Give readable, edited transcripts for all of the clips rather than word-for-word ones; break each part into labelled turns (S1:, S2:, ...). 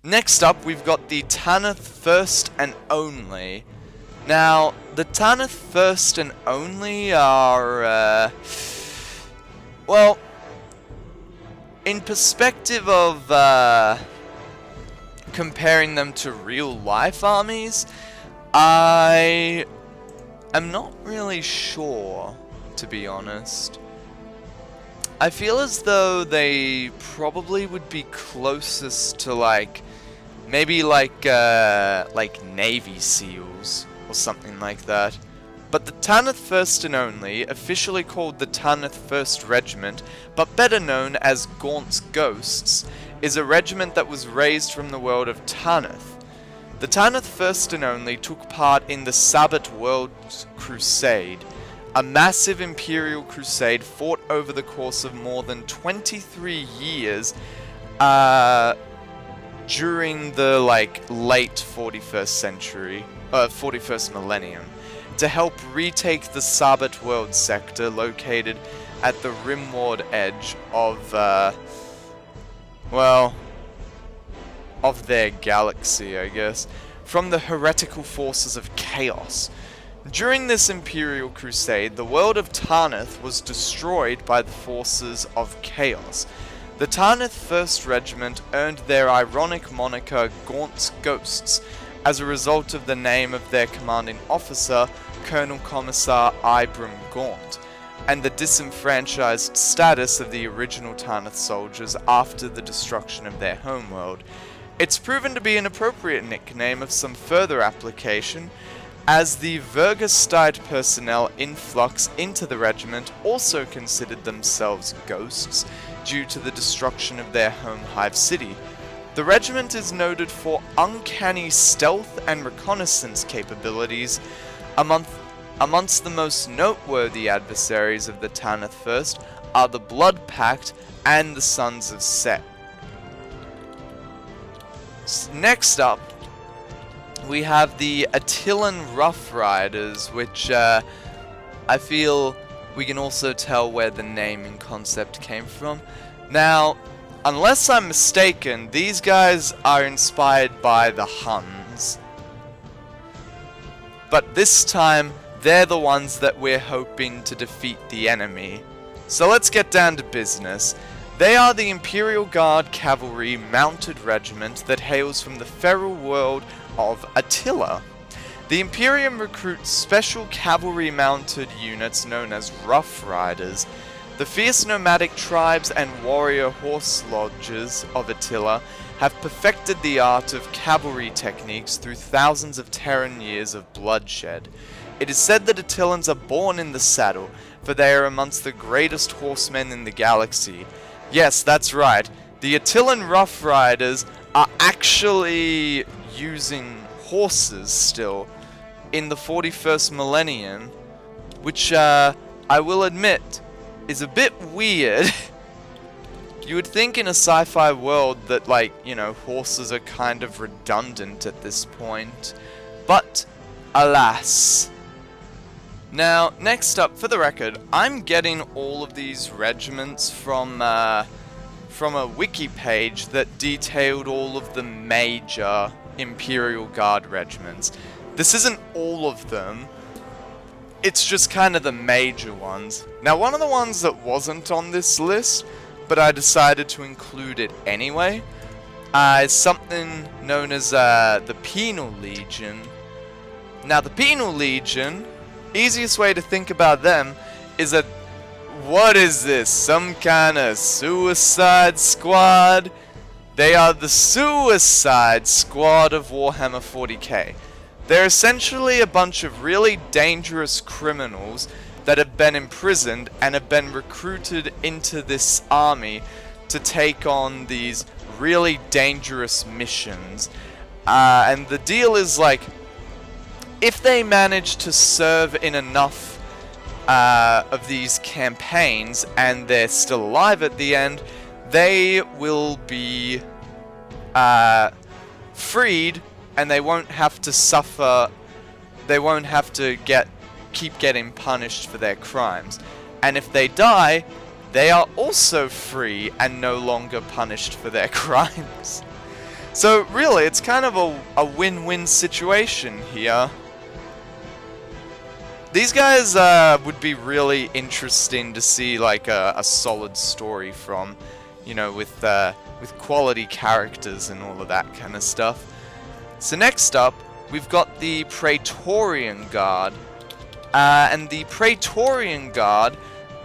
S1: Next up, we've got the Tanith First and Only. Now, the Tanith First and Only are, well, in perspective of, comparing them to real-life armies, I am not really sure, to be honest. I feel as though they probably would be closest to, like, maybe like Navy SEALs or something like that. But the Tanith First and Only, officially called the Tanith First Regiment, but better known as Gaunt's Ghosts, is a regiment that was raised from the world of Tanith. The Tanith First and Only took part in the Sabbat World Crusade, a massive Imperial crusade fought over the course of more than 23 years during the late 41st century, 41st millennium, to help retake the Sabbat World sector located at the rimward edge of, of their galaxy, I guess, from the heretical forces of chaos. During this Imperial crusade, the world of Tanith was destroyed by the forces of chaos. The Tanith First Regiment earned their ironic moniker Gaunt's Ghosts as a result of the name of their commanding officer, Colonel Commissar Ibram Gaunt, and the disenfranchised status of the original Tanith soldiers after the destruction of their homeworld. It's proven to be an appropriate nickname of some further application, as the Vergestide personnel influx into the regiment also considered themselves ghosts due to the destruction of their home hive city. The regiment is noted for uncanny stealth and reconnaissance capabilities. Amongst the most noteworthy adversaries of the Tanith First are the Blood Pact and the Sons of Set. Next up, we have the Attilan Rough Riders, which I feel we can also tell where the naming concept came from. Now, unless I'm mistaken, these guys are inspired by the Huns. But this time, they're the ones that we're hoping to defeat the enemy. So let's get down to business. They are the Imperial Guard Cavalry Mounted Regiment that hails from the feral world of Attila. The Imperium recruits special cavalry mounted units known as Rough Riders. The fierce nomadic tribes and warrior horse lodges of Attila have perfected the art of cavalry techniques through thousands of Terran years of bloodshed. It is said that Attilans are born in the saddle, for they are amongst the greatest horsemen in the galaxy. Yes, that's right. The Attilan Rough Riders are actually using horses still in the 41st millennium, which I will admit is a bit weird. You would think in a sci-fi world that, horses are kind of redundant at this point, but alas. Now, next up, for the record, I'm getting all of these regiments from a wiki page that detailed all of the major Imperial Guard regiments. This isn't all of them, it's just kind of the major ones. Now, one of the ones that wasn't on this list, but I decided to include it anyway, is something known as the Penal Legion. Now, the Penal Legion, easiest way to think about them is that, what is this, some kind of suicide squad? They are the Suicide Squad of Warhammer 40k. They're essentially a bunch of really dangerous criminals that have been imprisoned and have been recruited into this army to take on these really dangerous missions. And the deal is, if they manage to serve in enough of these campaigns and they're still alive at the end, they will be freed and they won't have to suffer, they won't have to keep getting punished for their crimes. And if they die, they are also free and no longer punished for their crimes. So really, it's kind of a win-win situation here. These guys would be really interesting to see like a solid story from, you know, with quality characters and all of that kind of stuff. So next up, we've got the Praetorian Guard. And the Praetorian Guard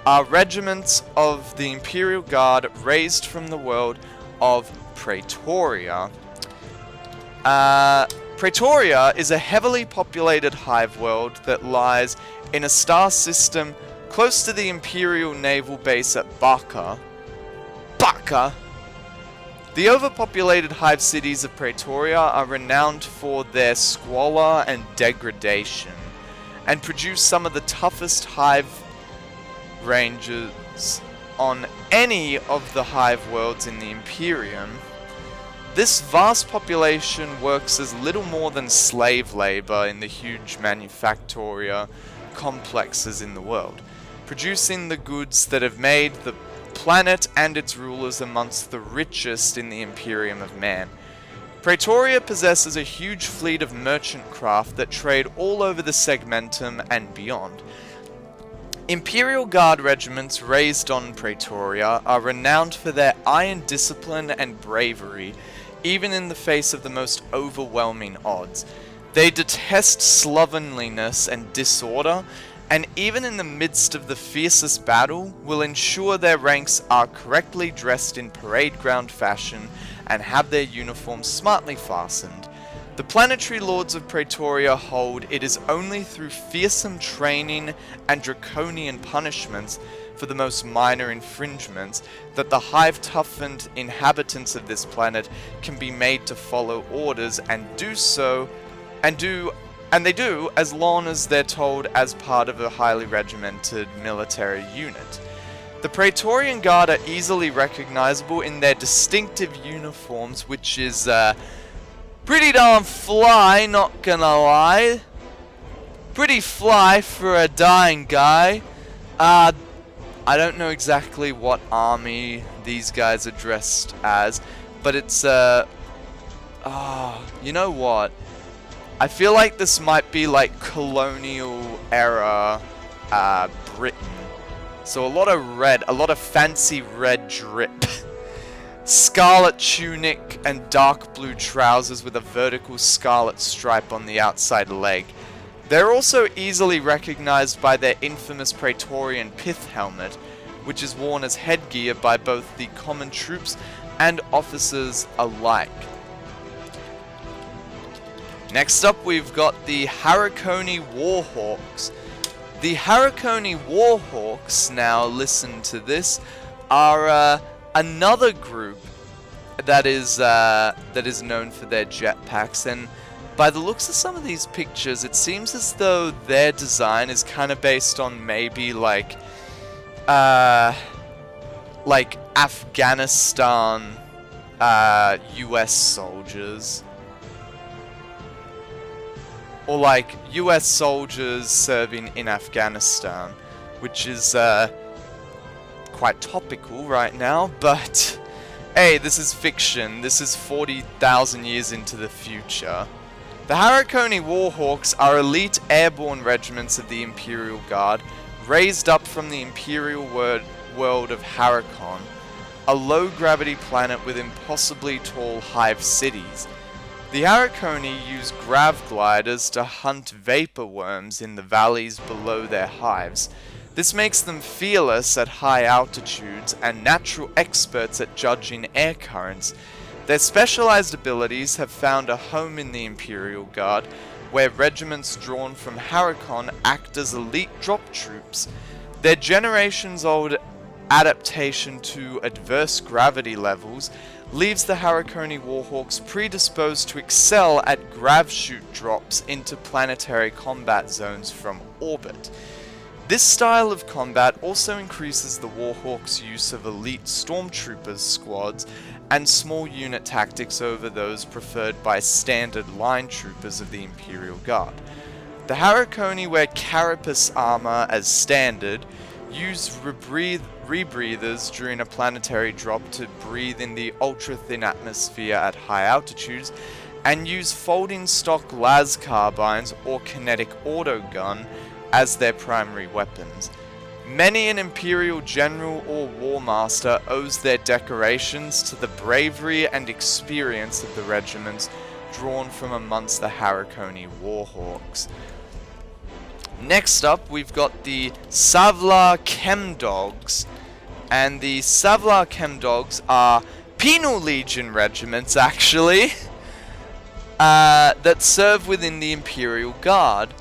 S1: are regiments of the Imperial Guard raised from the world of Praetoria. Praetoria is a heavily populated hive world that lies in a star system close to the Imperial naval base at Baka. The overpopulated hive cities of Praetoria are renowned for their squalor and degradation, and produce some of the toughest hive rangers on any of the hive worlds in the Imperium. This vast population works as little more than slave labor in the huge manufactoria complexes in the world, producing the goods that have made the planet and its rulers amongst the richest in the Imperium of Man. Praetoria possesses a huge fleet of merchant craft that trade all over the Segmentum and beyond. Imperial Guard regiments raised on Praetoria are renowned for their iron discipline and bravery, even in the face of the most overwhelming odds. They detest slovenliness and disorder, and even in the midst of the fiercest battle, will ensure their ranks are correctly dressed in parade ground fashion and have their uniforms smartly fastened. The planetary lords of Praetoria hold it is only through fearsome training and draconian punishments for the most minor infringements that the hive-toughened inhabitants of this planet can be made to follow orders and they do as long as they're told as part of a highly regimented military unit. The Praetorian Guard are easily recognizable in their distinctive uniforms, which is pretty darn fly, not gonna lie. Pretty fly for a dying guy. I don't know exactly what army these guys are dressed as, but it's you know what? I feel like this might be like colonial era Britain. So a lot of red, a lot of fancy red drip. Scarlet tunic and dark blue trousers with a vertical scarlet stripe on the outside leg. They're also easily recognized by their infamous Praetorian pith helmet, which is worn as headgear by both the common troops and officers alike. Next up, we've got the Harakone War Hawks. The Harakone War Hawks, now listen to this, are another group that is known for their jetpacks, and by the looks of some of these pictures, it seems as though their design is kind of based on maybe like Afghanistan US soldiers. Or like US soldiers serving in Afghanistan, which is quite topical right now, but hey, this is fiction. This is 40,000 years into the future. The Harakone War Hawks are elite airborne regiments of the Imperial Guard, raised up from the Imperial world of Harakon, a low-gravity planet with impossibly tall hive cities. The Harakone use grav gliders to hunt vapor worms in the valleys below their hives. This makes them fearless at high altitudes and natural experts at judging air currents. Their specialized abilities have found a home in the Imperial Guard, where regiments drawn from Harakon act as elite drop troops. Their generations-old adaptation to adverse gravity levels leaves the Harakone Warhawks predisposed to excel at grav shoot drops into planetary combat zones from orbit. This style of combat also increases the Warhawks' use of elite stormtroopers squads and small unit tactics over those preferred by standard line troopers of the Imperial Guard. The Harakone wear carapace armor as standard, use rebreathers during a planetary drop to breathe in the ultra-thin atmosphere at high altitudes, and use folding stock las carbines or kinetic autogun as their primary weapons. Many an Imperial general or war master owes their decorations to the bravery and experience of the regiments drawn from amongst the Harakone War Hawks. Next up, we've got the Savla Kem Dogs, and the Savla Kem Dogs are Penal Legion regiments, actually, that serve within the Imperial Guard.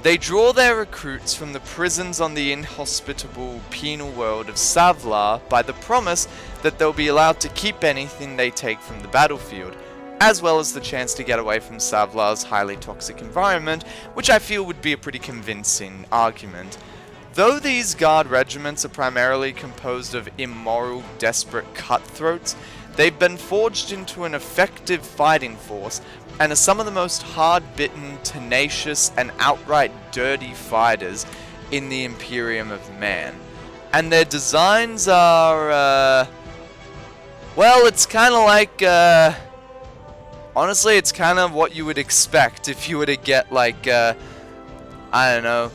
S1: They draw their recruits from the prisons on the inhospitable penal world of Savla by the promise that they'll be allowed to keep anything they take from the battlefield, as well as the chance to get away from Savla's highly toxic environment, which I feel would be a pretty convincing argument. Though these guard regiments are primarily composed of immoral, desperate cutthroats, they've been forged into an effective fighting force, and are some of the most hard-bitten, tenacious, and outright dirty fighters in the Imperium of Man. And their designs are, well, it's kind of like, honestly, it's kind of what you would expect if you were to get, like, I don't know,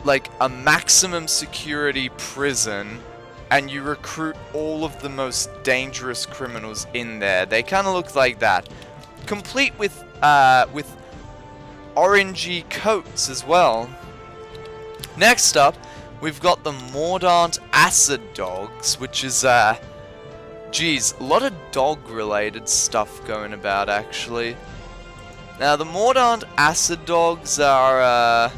S1: like a maximum security prison, and you recruit all of the most dangerous criminals in there. They kind of look like that. Complete with orangey coats as well. Next up, we've got the Mordant Acid Dogs, which is, geez, a lot of dog-related stuff going about, actually. Now, the Mordant Acid Dogs are,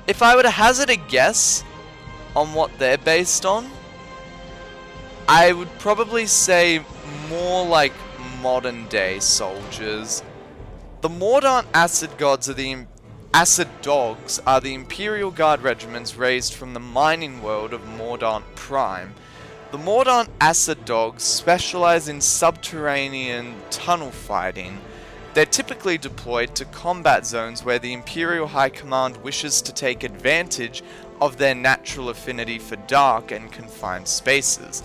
S1: if I were to hazard a guess on what they're based on, I would probably say more like modern-day soldiers. The Mordant Acid Dogs are the Imperial Guard regiments raised from the mining world of Mordant Prime. The Mordant Acid Dogs specialize in subterranean tunnel fighting. They're typically deployed to combat zones where the Imperial High Command wishes to take advantage of their natural affinity for dark and confined spaces.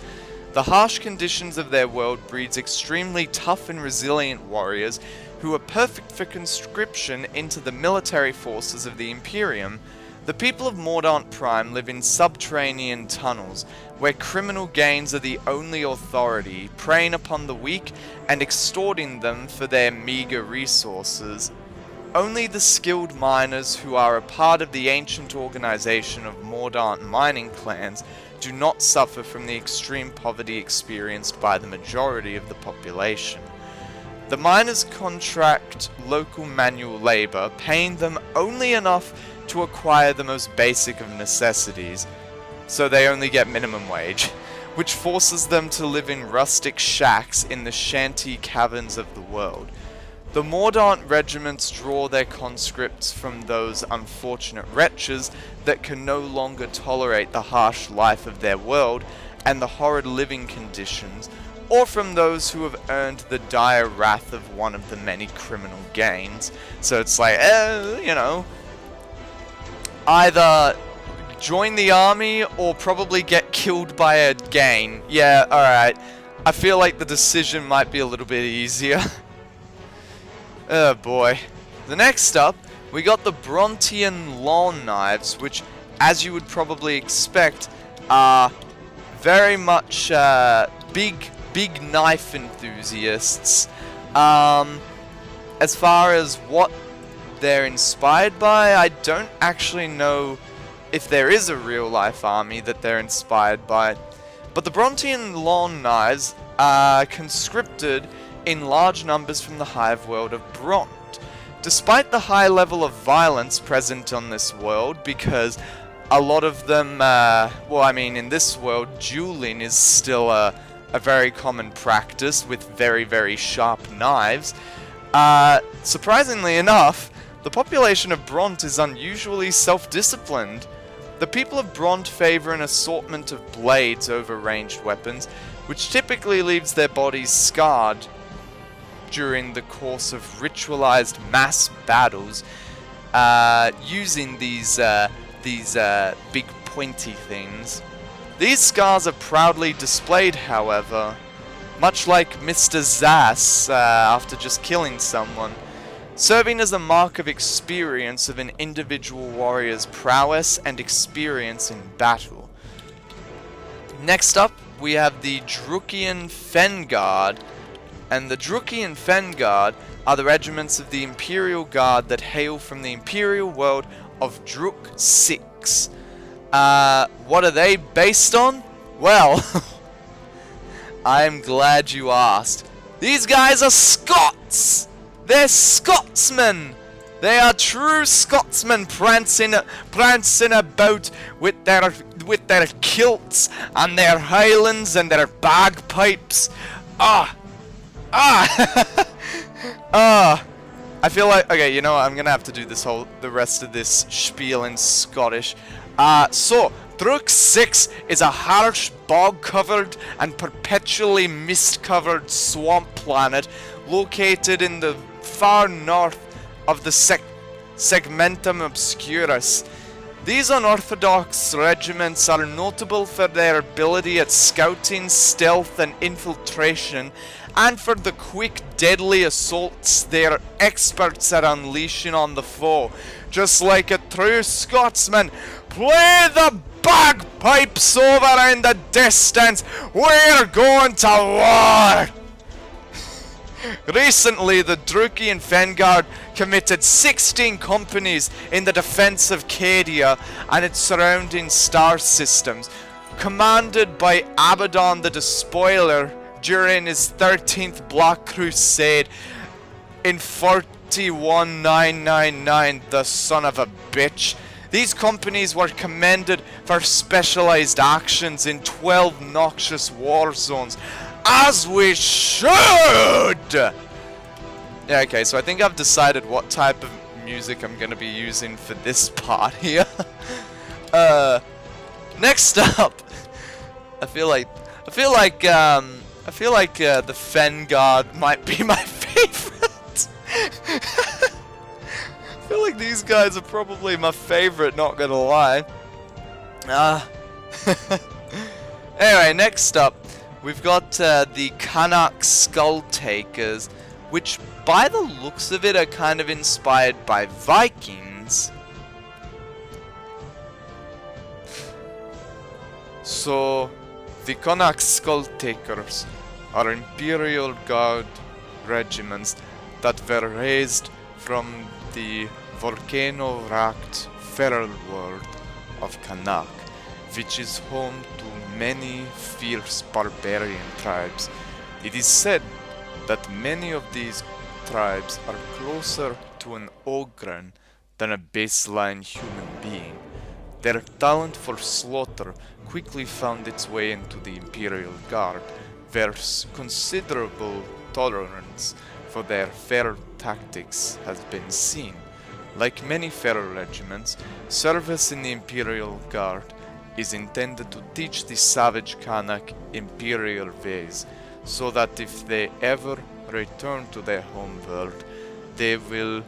S1: The harsh conditions of their world breeds extremely tough and resilient warriors who are perfect for conscription into the military forces of the Imperium. The people of Mordant Prime live in subterranean tunnels, where criminal gangs are the only authority, preying upon the weak and extorting them for their meager resources. Only the skilled miners who are a part of the ancient organization of Mordant mining clans do not suffer from the extreme poverty experienced by the majority of the population. The miners contract local manual labor, paying them only enough to acquire the most basic of necessities, so they only get minimum wage, which forces them to live in rustic shacks in the shanty caverns of the world. The Mordant regiments draw their conscripts from those unfortunate wretches that can no longer tolerate the harsh life of their world and the horrid living conditions, or from those who have earned the dire wrath of one of the many criminal gangs. So it's like, you know, either join the army or probably get killed by a gang. Yeah, alright. I feel like the decision might be a little bit easier. Oh boy. The next up, we got the Brontean lawn knives, which, as you would probably expect, are very much big knife enthusiasts. As far as what they're inspired by, I don't actually know if there is a real-life army that they're inspired by. But the Brontean lawn knives are conscripted in large numbers from the hive world of Bronte. Despite the high level of violence present on this world, because a lot of them, well, I mean, in this world, dueling is still a very common practice with very, very sharp knives. Surprisingly enough, the population of Bronte is unusually self-disciplined. The people of Bronte favor an assortment of blades over ranged weapons, which typically leaves their bodies scarred during the course of ritualized mass battles. using these big pointy things. These scars are proudly displayed, however, much like Mr. Zass after just killing someone, serving as a mark of experience of an individual warrior's prowess and experience in battle. Next up, we have the Drukian Fen Guard, and the Drukian Fen Guard are the regiments of the Imperial Guard that hail from the Imperial world of Druk 6. What are they based on? Well, I'm glad you asked. These guys are Scots! They're Scotsmen! They are true Scotsmen prancing about with their kilts and their highlands and their bagpipes. I feel like, okay, you know what, I'm gonna have to do the rest of this spiel in Scottish. So, Druk 6 is a harsh, bog-covered and perpetually mist-covered swamp planet located in the far north of the Segmentum Obscurus. These unorthodox regiments are notable for their ability at scouting, stealth, and infiltration, and for the quick, deadly assaults they are experts at unleashing on the foe. Just like a true Scotsman, play the bagpipes over in the distance. We're going to war! Recently, the Drukian Fen Guard committed 16 companies in the defense of Cadia and its surrounding star systems, commanded by Abaddon the Despoiler during his 13th Black Crusade in 41999, the son of a bitch. These companies were commended for specialized actions in 12 noxious war zones, as we should! Yeah, okay, so I think I've decided what type of music I'm gonna be using for this part here. Next up, I feel like the Fen Guard might be my favorite. I feel like these guys are probably my favorite, not gonna lie. Anyway, next up, we've got the Kanak Skull Takers, which by the looks of it are kind of inspired by Vikings. So, the Kanak Skull Takers are Imperial Guard regiments that were raised from the volcano-racked feral world of Kanak, which is home to many fierce barbarian tribes. It is said that many of these tribes are closer to an ogre than a baseline human being. Their talent for slaughter quickly found its way into the Imperial Guard, where considerable tolerance for their feral tactics has been seen. Like many feral regiments, service in the Imperial Guard is intended to teach the savage Kanak Imperial ways, so that if they ever return to their home world, they will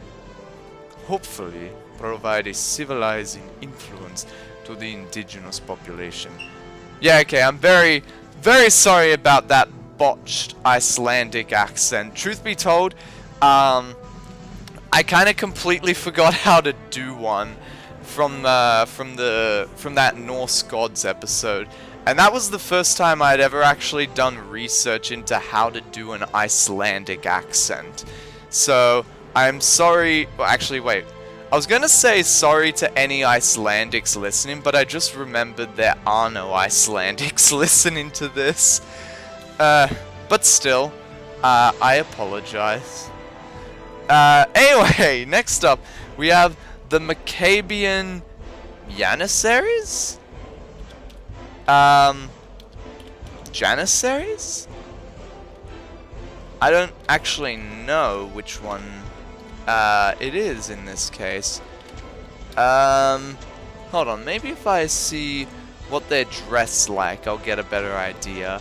S1: hopefully provide a civilizing influence to the indigenous population. Yeah, okay, I'm very, very sorry about that botched Icelandic accent. Truth be told, I kind of completely forgot how to do one from that Norse Gods episode, and that was the first time I'd ever actually done research into how to do an Icelandic accent. So I'm sorry. Well, actually, wait. I was gonna say sorry to any Icelandics listening, but I just remembered there are no Icelandics listening to this. But still, I apologize. Anyway, next up, we have the Mccabean Janissaries? Janissaries? I don't actually know which one it is in this case. Hold on, maybe if I see what they're dressed like, I'll get a better idea.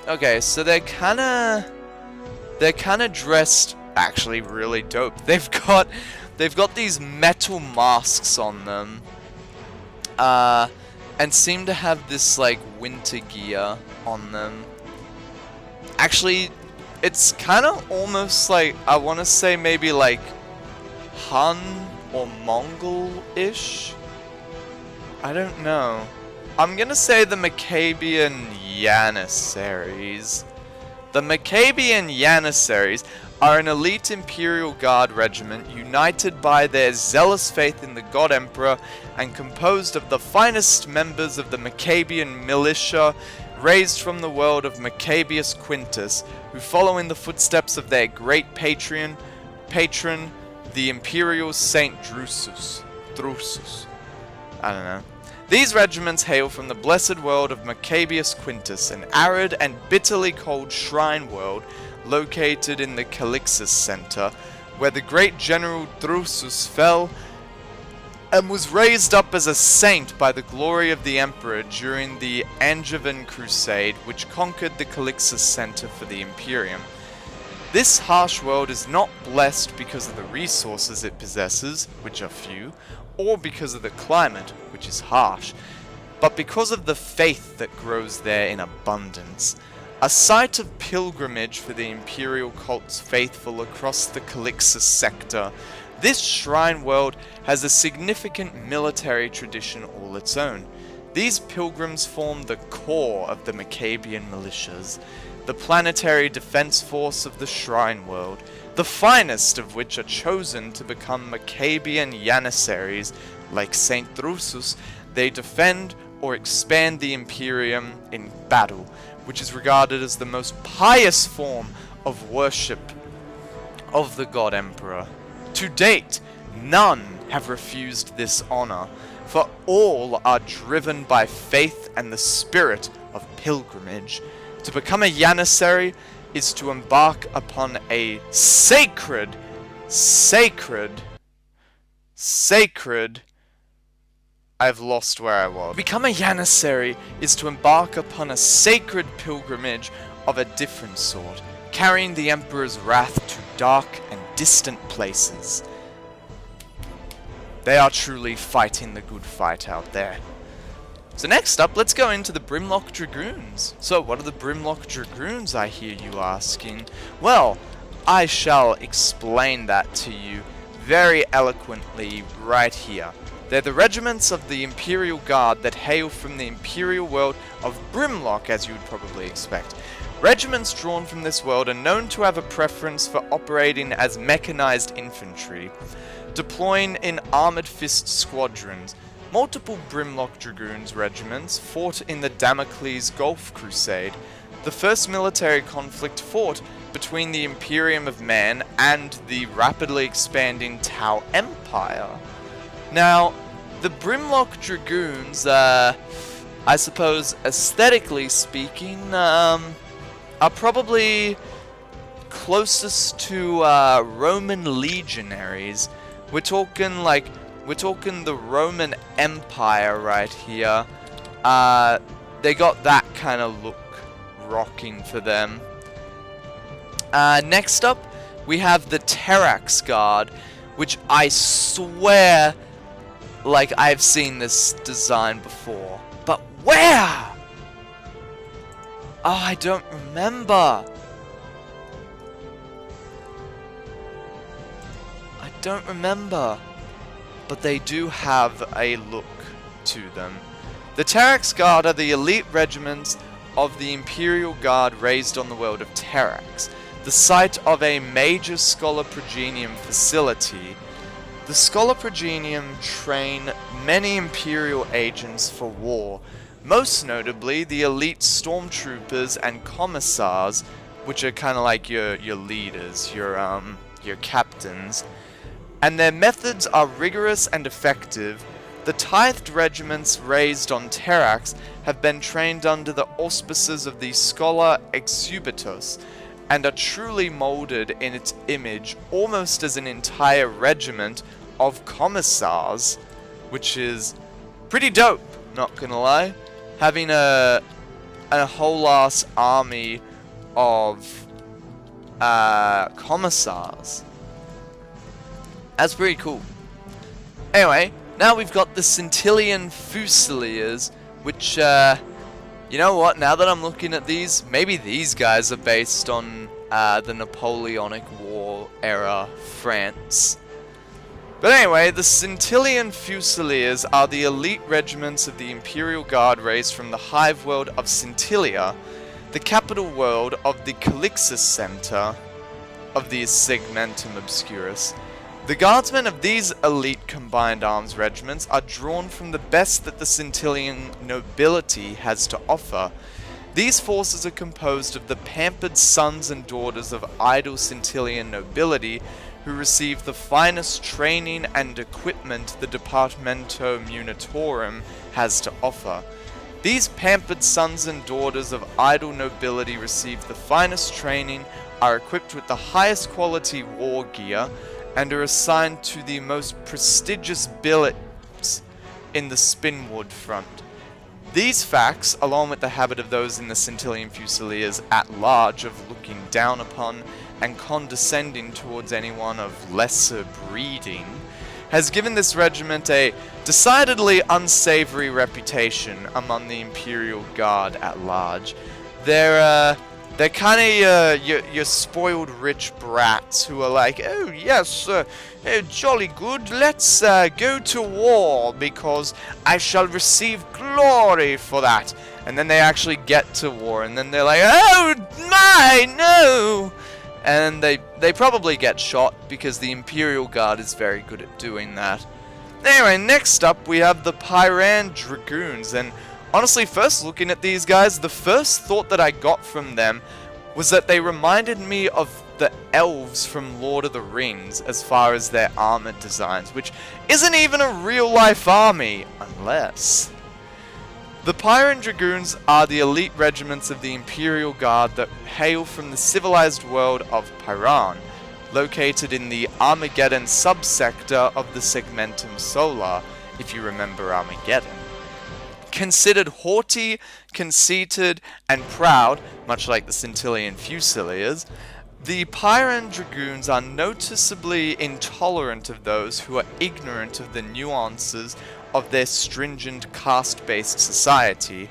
S1: Okay, so they're kinda dressed actually really dope. They've got They've got these metal masks on them. And seem to have this, like, winter gear on them. Actually, it's kind of almost like, I want to say maybe like Han or Mongol-ish? I don't know. I'm gonna say the Mccabean Janissaries. The Mccabean Janissaries are an elite Imperial Guard regiment united by their zealous faith in the God Emperor and composed of the finest members of the Mccabean militia raised from the world of Maccabeus Quintus, who follow in the footsteps of their great patron, the Imperial Saint Drusus. I don't know. These regiments hail from the blessed world of Maccabeus Quintus, an arid and bitterly cold shrine world located in the Calixus Center, where the great general Drusus fell and was raised up as a saint by the glory of the Emperor during the Angevin Crusade, which conquered the Calixus Center for the Imperium. This harsh world is not blessed because of the resources it possesses, which are few, or because of the climate, which is harsh, but because of the faith that grows there in abundance. A site of pilgrimage for the Imperial cult's faithful across the Calixus sector, this shrine world has a significant military tradition all its own. These pilgrims form the core of the Mccabean militias, the planetary defense force of the shrine world, the finest of which are chosen to become Mccabean Janissaries. Like Saint Drusus, they defend or expand the Imperium in battle, which is regarded as the most pious form of worship of the God Emperor. To date, none have refused this honor, for all are driven by faith and the spirit of pilgrimage. To become a Janissary is to embark upon a sacred, I've lost where I was. Become a Janissary is to embark upon a sacred pilgrimage of a different sort, carrying the Emperor's wrath to dark and distant places. They are truly fighting the good fight out there. So next up, let's go into the Brimlock Dragoons. So what are the Brimlock Dragoons, I hear you asking? Well, I shall explain that to you very eloquently right here. They're the regiments of the Imperial Guard that hail from the Imperial world of Brimlock, as you would probably expect. Regiments drawn from this world are known to have a preference for operating as mechanized infantry, deploying in armored fist squadrons. Multiple Brimlock Dragoons regiments fought in the Damocles Gulf Crusade, the first military conflict fought between the Imperium of Man and the rapidly expanding Tau Empire. Now, the Brimlock Dragoons, I suppose, aesthetically speaking, are probably closest to Roman legionaries. We're talking the Roman Empire right here. They got that kind of look rocking for them. Next up, we have the Terrax Guard, which I swear, like, I've seen this design before. But where? Oh, I don't remember. But they do have a look to them. The Terrax Guard are the elite regiments of the Imperial Guard raised on the world of Terrax, the site of a major Schola Progenium facility. The Schola Progenium train many Imperial agents for war, most notably the elite stormtroopers and commissars, which are kind of like your leaders, your captains. And their methods are rigorous and effective. The tithed regiments raised on Terrax have been trained under the auspices of the Schola Exubitus, and are truly molded in its image almost as an entire regiment of commissars, which is pretty dope, not gonna lie. Having a whole ass army of commissars. That's pretty cool. Anyway, now we've got the Cintillion Fusiliers, which, you know what, now that I'm looking at these, maybe these guys are based on the Napoleonic War era France. But anyway, the Cintillion Fusiliers are the elite regiments of the Imperial Guard raised from the hive world of Cintillia, the capital world of the Calixus Center of the Segmentum Obscurus. The guardsmen of these elite combined arms regiments are drawn from the best that the Cintillion nobility has to offer. These forces are composed of the pampered sons and daughters of idle Cintillion nobility who receive the finest training and equipment the Departamento Munitorum has to offer. These pampered sons and daughters of idle nobility receive the finest training, are equipped with the highest quality war gear, and are assigned to the most prestigious billets in the Spinwood front. These facts, along with the habit of those in the Cintillion Fusiliers at large of looking down upon and condescending towards anyone of lesser breeding, has given this regiment a decidedly unsavory reputation among the Imperial Guard at large. They're kind of your spoiled rich brats who are like, oh yes, jolly good, let's go to war because I shall receive glory for that. And then they actually get to war and then they're like, oh my, no! And they probably get shot because the Imperial Guard is very good at doing that. Anyway, next up we have the Pyramid Dragoons, and honestly, first looking at these guys, the first thought that I got from them was that they reminded me of the elves from Lord of the Rings as far as their armor designs, which isn't even a real-life army, unless... The Pyramid Dragoons are the elite regiments of the Imperial Guard that hail from the civilized world of Pyran, located in the Armageddon subsector of the Segmentum Solar, if you remember Armageddon. Considered haughty, conceited, and proud, much like the Cintillion Fusiliers, the Pyramid Dragoons are noticeably intolerant of those who are ignorant of the nuances of their stringent caste-based society.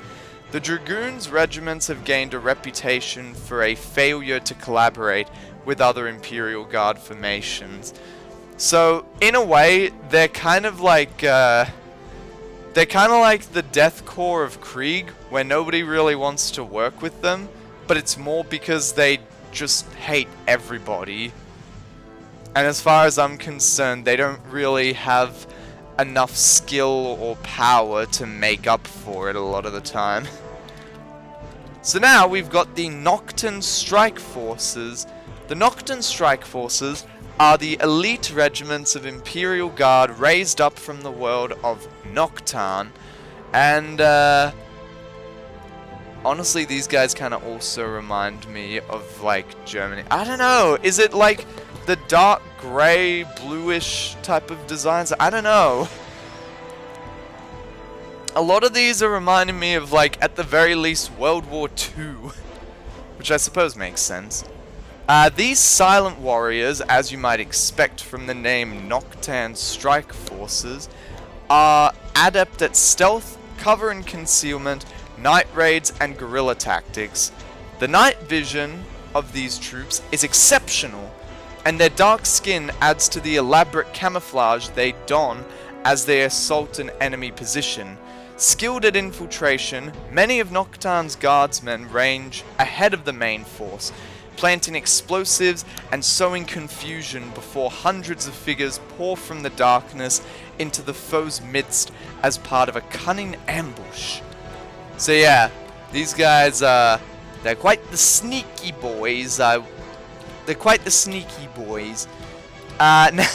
S1: The Dragoons regiments have gained a reputation for a failure to collaborate with other Imperial Guard formations. So, in a way, they're kind of like the Death Corps of Krieg, where nobody really wants to work with them, but it's more because they just hate everybody. And as far as I'm concerned, they don't really have enough skill or power to make up for it a lot of the time. So now we've got the Knockton Strike Forces. The Knockton Strike Forces are the elite regiments of Imperial Guard raised up from the world of Knockton, and honestly these guys kind of also remind me of like Germany. I don't know, is it like the dark grey bluish type of designs? I don't know. A lot of these are reminding me of like at the very least World War II, which I suppose makes sense. These silent warriors, as you might expect from the name Knockton Strike Forces, are adept at stealth, cover and concealment, night raids, and guerrilla tactics. The night vision of these troops is exceptional, and their dark skin adds to the elaborate camouflage they don as they assault an enemy position. Skilled at infiltration, many of Knockton's guardsmen range ahead of the main force, planting explosives and sowing confusion before hundreds of figures pour from the darkness into the foe's midst as part of a cunning ambush. So yeah, these guys, they're quite the sneaky boys. They're quite the sneaky boys. Now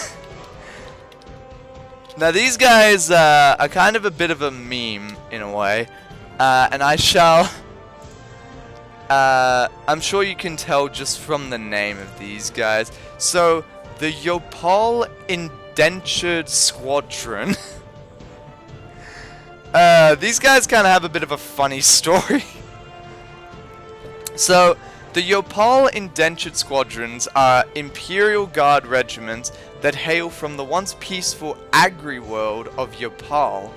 S1: these guys are kind of a bit of a meme in a way, and I shall... I'm sure you can tell just from the name of these guys. So, the Yopal Indentured Squadron. These guys kind of have a bit of a funny story. So, the Yopal Indentured Squadrons are Imperial Guard regiments that hail from the once peaceful agri-world of Yopal.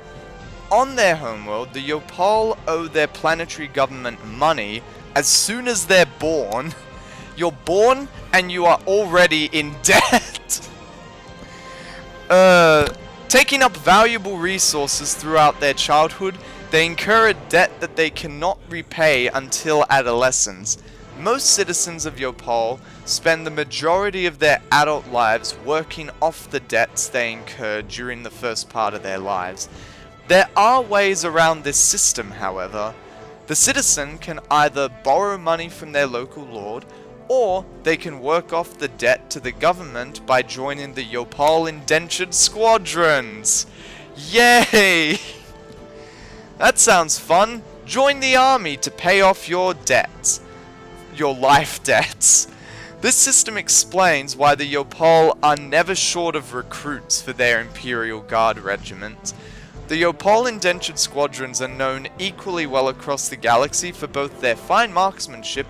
S1: On their homeworld, the Yopal owe their planetary government money as soon as they're born. You're born and you are already in debt. Taking up valuable resources throughout their childhood, they incur a debt that they cannot repay until adolescence. Most citizens of Yopal spend the majority of their adult lives working off the debts they incurred during the first part of their lives. There are ways around this system, however. The citizen can either borrow money from their local lord, or they can work off the debt to the government by joining the Yopal Indentured Squadrons. Yay! That sounds fun. Join the army to pay off your debts. Your life debts. This system explains why the Yopal are never short of recruits for their Imperial Guard regiment. The Yopal Indentured Squadrons are known equally well across the galaxy for both their fine marksmanship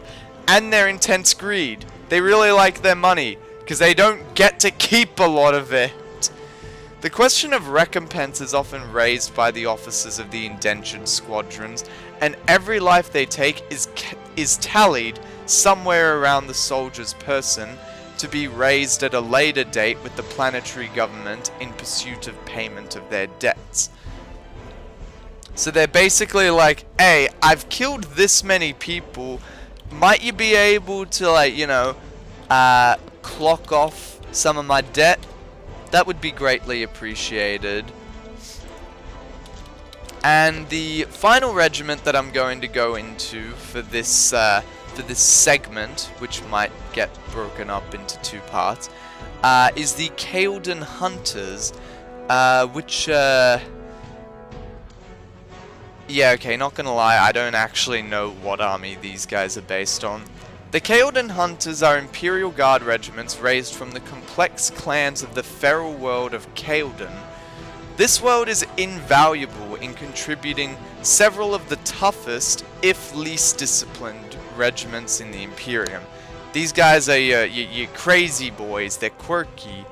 S1: and their intense greed. They really like their money, because they don't get to keep a lot of it. The question of recompense is often raised by the officers of the Indentured Squadrons, and every life they take is tallied somewhere around the soldier's person to be raised at a later date with the planetary government in pursuit of payment of their debts. So they're basically like, hey, I've killed this many people, might you be able to, like, you know, clock off some of my debt? That would be greatly appreciated. And the final regiment that I'm going to go into for this segment, which might get broken up into two parts, is the Kalden Hunters, which, yeah, okay, not gonna lie, I don't actually know what army these guys are based on. The Kalden Hunters are Imperial Guard regiments raised from the complex clans of the feral world of Kalden. This world is invaluable in contributing several of the toughest, if least disciplined, regiments in the Imperium. These guys are your crazy boys, they're quirky.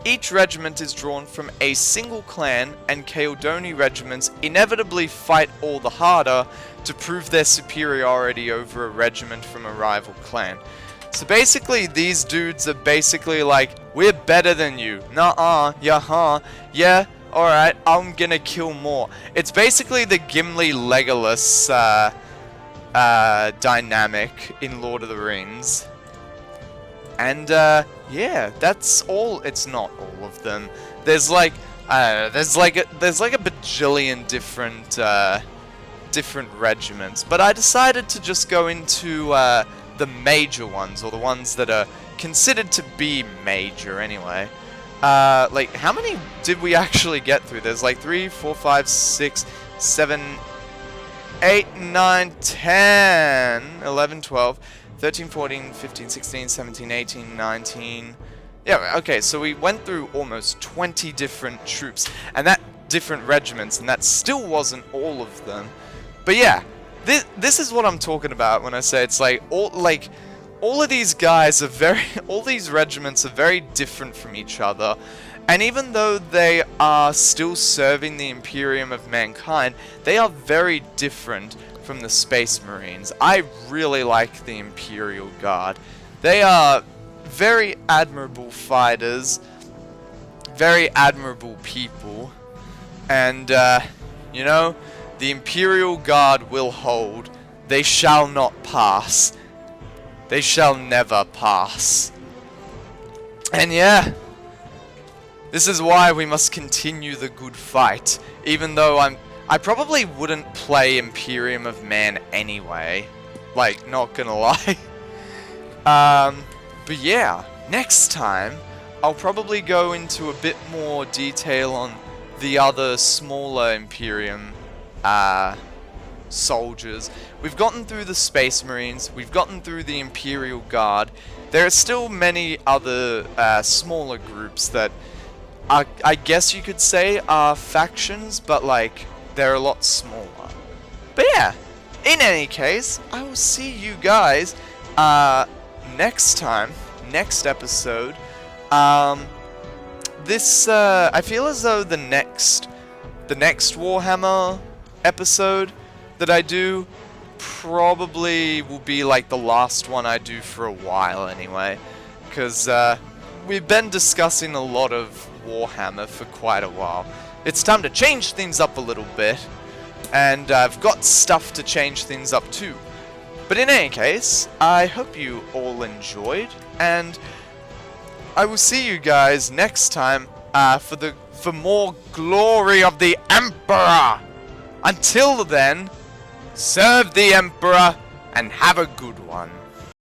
S1: Each regiment is drawn from a single clan, and Kaldoni regiments inevitably fight all the harder to prove their superiority over a regiment from a rival clan. So basically, these dudes are basically like, we're better than you. Nuh-uh, yeah, alright, I'm gonna kill more. It's basically the Gimli-Legolas dynamic in Lord of the Rings. And, yeah, that's all. It's not all of them. There's like, there's like a bajillion different regiments. But I decided to just go into, the major ones, or the ones that are considered to be major anyway. Like, how many did we actually get through? There's like 3, 4, 5, 6, 7, 8, 9, 10, 11, 12, 13, 14, 15, 16, 17, 18, 19... Yeah, okay, so we went through almost 20 different troops, and that different regiments, and that still wasn't all of them. But yeah, this is what I'm talking about when I say it's like, all of these guys are all these regiments are very different from each other. And even though they are still serving the Imperium of mankind, they are very different from the Space Marines. I really like the Imperial Guard. They are very admirable fighters, very admirable people, and, you know, the Imperial Guard will hold. They shall not pass. They shall never pass. And yeah, this is why we must continue the good fight, even though I probably wouldn't play Imperium of Man anyway. Like, not gonna lie. But yeah, next time, I'll probably go into a bit more detail on the other smaller Imperium, soldiers. We've gotten through the Space Marines, we've gotten through the Imperial Guard. There are still many other, smaller groups that I guess you could say are factions, but like, they're a lot smaller. But yeah, in any case, I will see you guys next time, next episode. this, I feel as though the next Warhammer episode that I do probably will be like the last one I do for a while anyway, because we've been discussing a lot of Warhammer for quite a while. It's time to change things up a little bit, and I've got stuff to change things up too. But in any case, I hope you all enjoyed, and I will see you guys next time for more glory of the Emperor. Until then, serve the Emperor and have a good one.